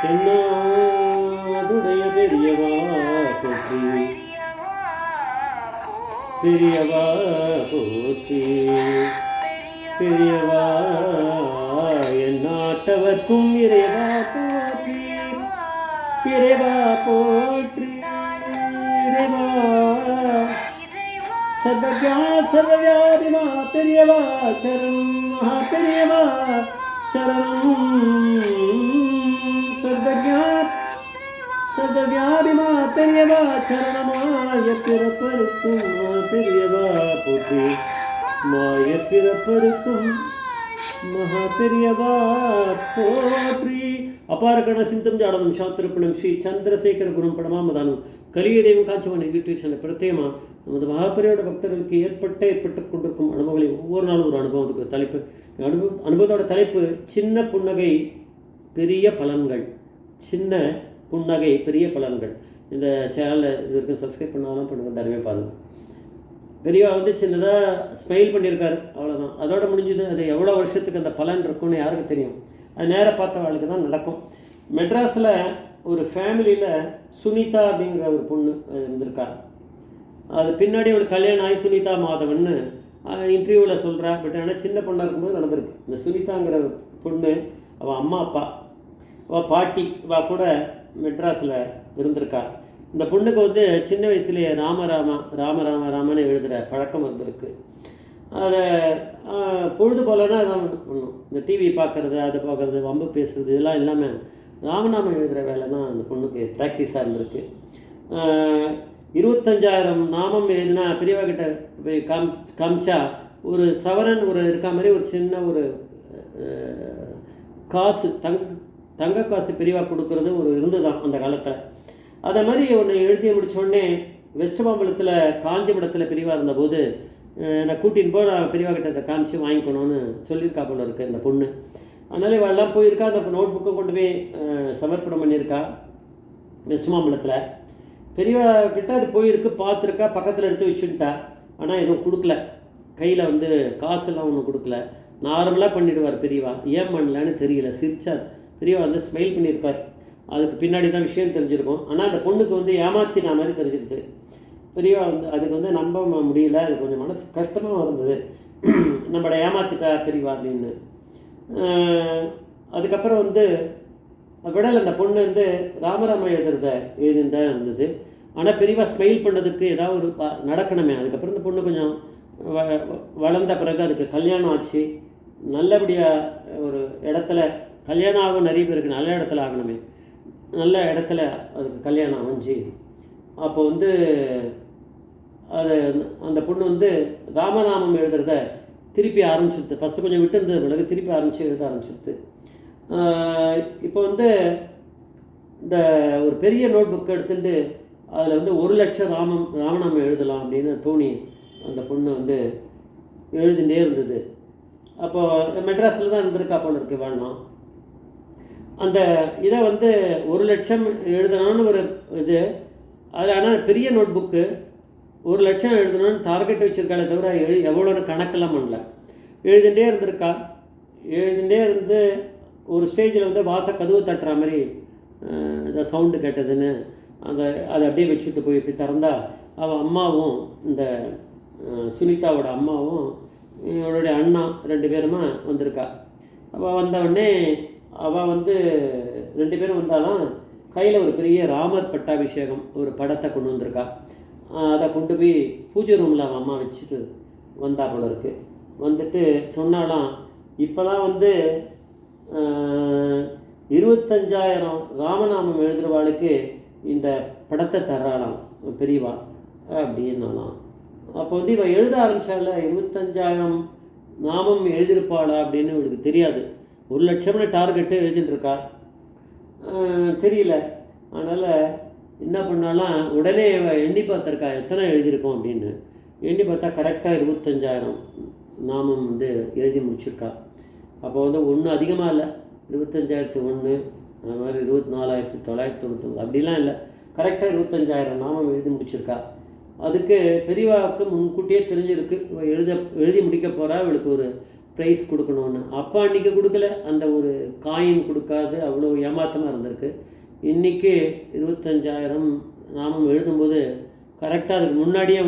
தென்னாடுடைய பெரியவா போற்றி, பெரியவா போற்றி, பெரியவா என் நாட்டவர்க்கும் இறைவா போற்றி, இறைவா போற்றி, இறைவா சர்வஜா சர்வவியாபிமா பெரியவா சரணம், மகா பெரியவா சரணம், சர்வஜா சர்வவியாபிமா பெரியவா சரணமாய பிறப்பருக்கும் பெரியவா போற்றி, மாய பிறப்பருக்கும் மகா பெரியவா போற்றி. அபாரகண சிந்தம் ஜாடதம் சாத்திரப்பணம் ஸ்ரீ சந்திரசேகர குரும் படமாமதானம் கலியுதேவம் காட்சிமான யூடியூப் சேனல் பிரத்யேகமாக நமது மகாபெரியோட பக்தர்களுக்கு ஏற்பட்டு கொண்டிருக்கும் அனுபவங்களை ஒவ்வொரு நாளும் ஒரு அனுபவம். அதுக்கு தலைப்பு அனுபவத்தோட தலைப்பு சின்ன புன்னகை பெரிய பலன்கள். சின்ன புன்னகை பெரிய பலன்கள். இந்த சேனலை இது வரைக்கும் சப்ஸ்கிரைப் பண்ணாலும் பண்ணுங்கள், தரவே பாருங்கள். பெரியவா சின்னதாக ஸ்மைல் பண்ணியிருக்காரு, அவ்வளோதான், அதோட முடிஞ்சுது. அது எவ்வளோ வருஷத்துக்கு அந்த பலன் இருக்குன்னு யாருக்கு தெரியும்? அது நேராக பார்த்தவங்களுக்கு தான் நடக்கும். மெட்ராஸில் ஒரு ஃபேமிலியில் சுனிதா அப்படிங்கிற ஒரு பொண்ணு இருந்திருக்கா. அது பின்னாடி அவளுக்கு கல்யாணம் ஆகி சுனிதா மாதவன்னு இன்டர்வியூவில் சொல்கிறா. பட் ஆனால் சின்ன பொண்ணாக இருக்கும்போது நடந்திருக்கு. இந்த சுனிதாங்கிற பொண்ணு அவள் அம்மா அப்பா அவள் பாட்டி அவள் கூட மெட்ராஸில் இருந்திருக்கா. இந்த பொண்ணுக்கு சின்ன வயசுலேயே ராமன்னு எழுதுகிற பழக்கம் இருந்திருக்கு. அதை பொழுது போலன்னா அதான் ஒன்றும் இந்த டிவி பார்க்குறது, அதை பார்க்குறது, வம்பு பேசுகிறது, இதெல்லாம் இல்லாமல் ராமநாமம் எழுதுகிற வேலை தான் அந்த பொண்ணுக்கு ப்ராக்டிஸாக இருந்திருக்கு. 25,000 நாமம் எழுதினா பெரியவா கிட்ட காமிச்சா ஒரு சவரன் ஒரு இருக்கா மாதிரி ஒரு சின்ன ஒரு காசு தங்க காசு பெரியவா கொடுக்கறது ஒரு இருந்துதான் அந்த காலத்தில். அதை மாதிரி ஒன்று எழுதி முடித்தோடனே வெஸ்ட் மாம்பலத்தில் காஞ்சிபுரத்தில் பெரியவா இருந்தபோது நான் கூட்டின்னு போய் நான் பெரியவா கிட்ட அதை காமிச்சு வாங்கிக்கணும்னு சொல்லியிருக்கா போல இருக்குது இந்த பொண்ணு. அதனால இவெல்லாம் போயிருக்கா. அந்த நோட் புக்கை கொண்டு போய் சமர்ப்பணம் பண்ணியிருக்கா வெஸ்ட் மாம்பலத்தில். பெரியவா கிட்ட அது போயிருக்கு, பார்த்துருக்கா, பக்கத்தில் எடுத்து வச்சுட்டா. ஆனால் எதுவும் கொடுக்கல, கையில் காசெல்லாம் ஒன்றும் கொடுக்கல. நார்மலாக பண்ணிவிடுவார் பெரியவா. ஏன் பண்ணலன்னு தெரியல, சிரிச்சார். பெரியவா ஸ்மைல் பண்ணியிருக்கார். அதுக்கு பின்னாடி தான் விஷயம் தெரிஞ்சிருக்கும். ஆனால் அந்த பொண்ணுக்கு ஏமாத்தினா மாதிரி தெரிஞ்சிருது. பெரியவா அதுக்கு நம்ப முடியல. அது கொஞ்சம் மனசு கஷ்டமாக இருந்தது, நம்மளை ஏமாத்திட்டா பெரியவா அப்படின்னு. அதுக்கப்புறம் விடலை. அந்த பொண்ணு ராமராம எழுதின்னு தான் இருந்தது. ஆனால் பெரியவா ஸ்மைல் பண்ணதுக்கு ஏதாவது ஒரு நடக்கணுமே. அதுக்கப்புறம் இந்த பொண்ணு கொஞ்சம் வளர்ந்த பிறகு அதுக்கு கல்யாணம் ஆச்சு. நல்லபடியாக ஒரு இடத்துல கல்யாணம் ஆகும். நிறைய பேருக்கு நல்ல இடத்துல ஆகணுமே, நல்ல இடத்துல அதுக்கு கல்யாணம் அமைஞ்சு அப்போ அது அந்த பொண்ணு ராமநாமம் எழுதுறத திருப்பி ஆரம்பிச்சுடுது. ஃபஸ்ட்டு கொஞ்சம் விட்டு இருந்தது, பிறகு திருப்பி எழுத ஆரம்பிச்சுடுது. இப்போ இந்த ஒரு பெரிய நோட் புக் எடுத்துட்டு அதில் 1,00,000 ராமநாமம் எழுதலாம் அப்படின்னு தோணி அந்த பொண்ணு எழுதிகிட்டே இருந்தது. அப்போது மெட்ராஸில் தான் இருந்திருக்கா போல இருக்குது வேணாம். அந்த இதை 1,00,000 எழுதணும்னு ஒரு இது. அதில் ஆனால் பெரிய நோட் புக்கு 1,00,000 எழுதணும்னு டார்கெட் வச்சுருக்காளே தவிர எவ்வளோன்னு கணக்கெல்லாம் பண்ணல. எழுதிகிட்டே இருந்திருக்கா. எழுதிகிட்டே இருந்து ஒரு ஸ்டேஜில் வாச கதவு தட்டுற மாதிரி இந்த சவுண்டு கேட்டதுன்னு அதை அப்படியே வச்சுட்டு போய் இப்படி திறந்தா அவள் அம்மாவும் இந்த சுனிதாவோட அம்மாவும் இவளுடைய அண்ணா 2 பேருமா வந்திருக்கா. அவள் வந்தவுடனே அவள் 2 பேரும் வந்தாலும் கையில் ஒரு பெரிய ராமர் பட்டாபிஷேகம் ஒரு படத்தை கொண்டு வந்திருக்கா. அதை கொண்டு போய் பூஜை ரூமில் அவன் அம்மா வச்சுட்டு வந்தா போல இருக்குது. வந்துட்டு சொன்னாலாம், இப்போலாம் 25,000 ராமநாமம் எழுதுகிறவாளுக்கு இந்த படத்தை தர்றாளாம் பெரியவா அப்படின்னாலாம். அப்போ இவன் எழுத ஆரம்பித்தால 25,000 நாமம் எழுதியிருப்பாளா அப்படின்னு இவளுக்கு தெரியாது. 1,00,000 டார்கெட்டு எழுதிட்டுருக்கா, தெரியல. அதனால் என்ன பண்ணாலாம், உடனே எண்ணி பார்த்துருக்கா எத்தனை எழுதியிருக்கோம் அப்படின்னு. எண்ணி பார்த்தா கரெக்டாக 25,000 நாமம் எழுதி முடிச்சிருக்கா. அப்போ ஒன்றும் அதிகமாக இல்லை, 25,001 அது மாதிரி 24,999 அப்படிலாம் இல்லை, கரெக்டாக 25,000 நாமம் எழுதி முடிச்சிருக்கா. அதுக்கு பெரியவாவுக்கு முன்கூட்டியே தெரிஞ்சிருக்கு எழுதி முடிக்க போகிறா. இவளுக்கு ஒரு ப்ரைஸ் கொடுக்கணுன்னு. அப்போ அன்றைக்கி கொடுக்கல, அந்த ஒரு காயின் கொடுக்காது, அவ்வளோ ஏமாற்றமாக இருந்திருக்கு. இன்றைக்கி 25,000 நாமம் எழுதும்போது கரெக்டாக அதுக்கு முன்னாடியே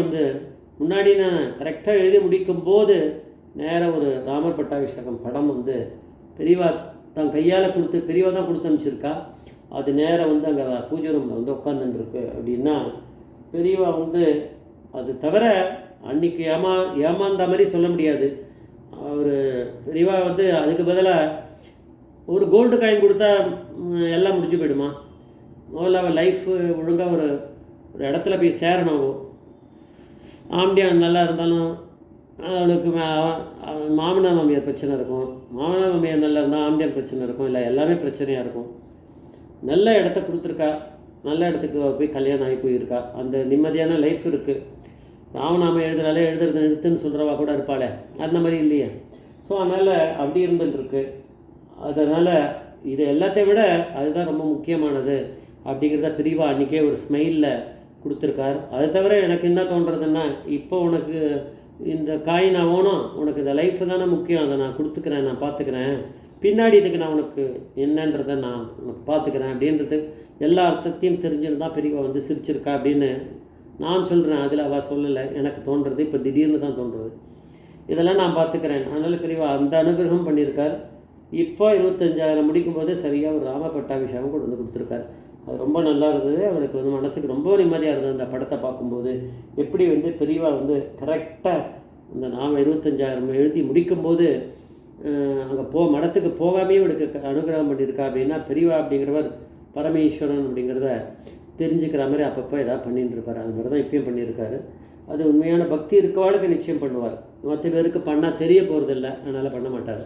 முன்னாடி நான் கரெக்டாக எழுதி முடிக்கும்போது நேராக ஒரு ராமர் பட்டாபிஷேகம் படம் பெரியவா தான் கையால் கொடுத்து, பெரியவா தான் கொடுத்து அனுப்பிச்சிருக்கா. அது நேராக அங்கே பூஜை ரூமில் உட்காந்துருக்கு. அப்படின்னா பெரியவா அது தவிர அன்றைக்கி ஏமாந்த மாதிரி சொல்ல முடியாது. ஒரு பெரியவா அதுக்கு பதிலாக ஒரு கோல்டு காயின் கொடுத்தா எல்லாம் முடிஞ்சு போயிடுமா? முதல்ல அவள் லைஃப் ஒழுங்காக ஒரு இடத்துல போய் சேரணும். ஆம்பியான் நல்லா இருந்தாலும் அவனுக்கு மாமனார் மாமியார் பிரச்சனை இருக்கும், மாமனார் மாமியார் நல்லா இருந்தால் ஆம்பியான் பிரச்சனை இருக்கும், இல்லை எல்லாமே பிரச்சனையாக இருக்கும். நல்ல இடத்த கொடுத்துருக்கா, நல்ல இடத்துக்கு போய் கல்யாணம் ஆகி போயிருக்கா, அந்த நிம்மதியான லைஃப் இருக்குது. ராமநாமம் எழுதுனாலே எழுதுறது நிறுத்துன்னு சொல்கிறவா கூட இருப்பாளே, அந்த மாதிரி இல்லையே. ஸோ அதனால் அப்படி இருந்துட்டுருக்கு. அதனால் இது எல்லாத்தையும் விட அதுதான் ரொம்ப முக்கியமானது அப்படிங்கிறத பெரியவா அன்றைக்கே ஒரு ஸ்மைலில் கொடுத்துருக்கார். அது தவிர எனக்கு என்ன தோன்றதுன்னா, இப்போ உனக்கு இந்த காயின் நான் வேணும், உனக்கு இந்த லைஃப் தானே முக்கியம், அதை நான் கொடுத்துக்கிறேன், நான் பார்த்துக்கிறேன், பின்னாடி இதுக்கு நான் உனக்கு என்னன்றதை நான் உனக்கு பார்த்துக்கிறேன் அப்படின்றது எல்லா அர்த்தத்தையும் தெரிஞ்சிருந்தால் பெரியவா சிரிச்சிருக்கா அப்படின்னு நான் சொல்கிறேன். அதில் அவள் சொல்லலை, எனக்கு தோன்றுறது இப்போ திடீர்னு தான் தோன்றுறது. இதெல்லாம் நான் பார்த்துக்கிறேன். அதனால் பெரியவா அந்த அனுகிரகம் பண்ணியிருக்கார். இப்போ 25,000 முடிக்கும்போது சரியாக ஒரு ராம பட்டாபிஷேகம் கொண்டு கொடுத்துருக்கார். அது ரொம்ப நல்லா இருந்தது. அவளுக்கு மனசுக்கு ரொம்ப நிம்மதியாக இருந்தது அந்த படத்தை பார்க்கும்போது. எப்படி பெரியவா கரெக்டாக அந்த நாம 25,000 எழுதி முடிக்கும்போது அங்கே மடத்துக்கு போகாமே அவளுக்கு அனுகிரகம் பண்ணியிருக்கா. அப்படின்னா பெரியவா அப்படிங்கிறவர் பரமேஸ்வரன் அப்படிங்கிறத தெரிஞ்சுக்கிற மாதிரி அப்பப்போ ஏதாவது பண்ணிட்டு இருப்பார். அது மாதிரி தான் இப்பயும் பண்ணியிருக்காரு. அது உண்மையான பக்தி இருக்கவாளுக்கு நிச்சயம் பண்ணுவார். மற்ற பேருக்கு பண்ணால் தெரிய போகிறதில்ல, அதனால் பண்ண மாட்டார்.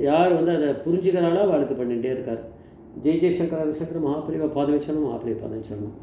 யார் அதை புரிஞ்சுக்கிறாளோ அவளுக்கு பண்ணிகிட்டே இருக்கார். ஜெய் ஜெய்சங்கர் ஹரிசங்கர் மகாபிரிவா பாதவிச்சரணம், மகாபிரிவா பாதவிச்சரணம்.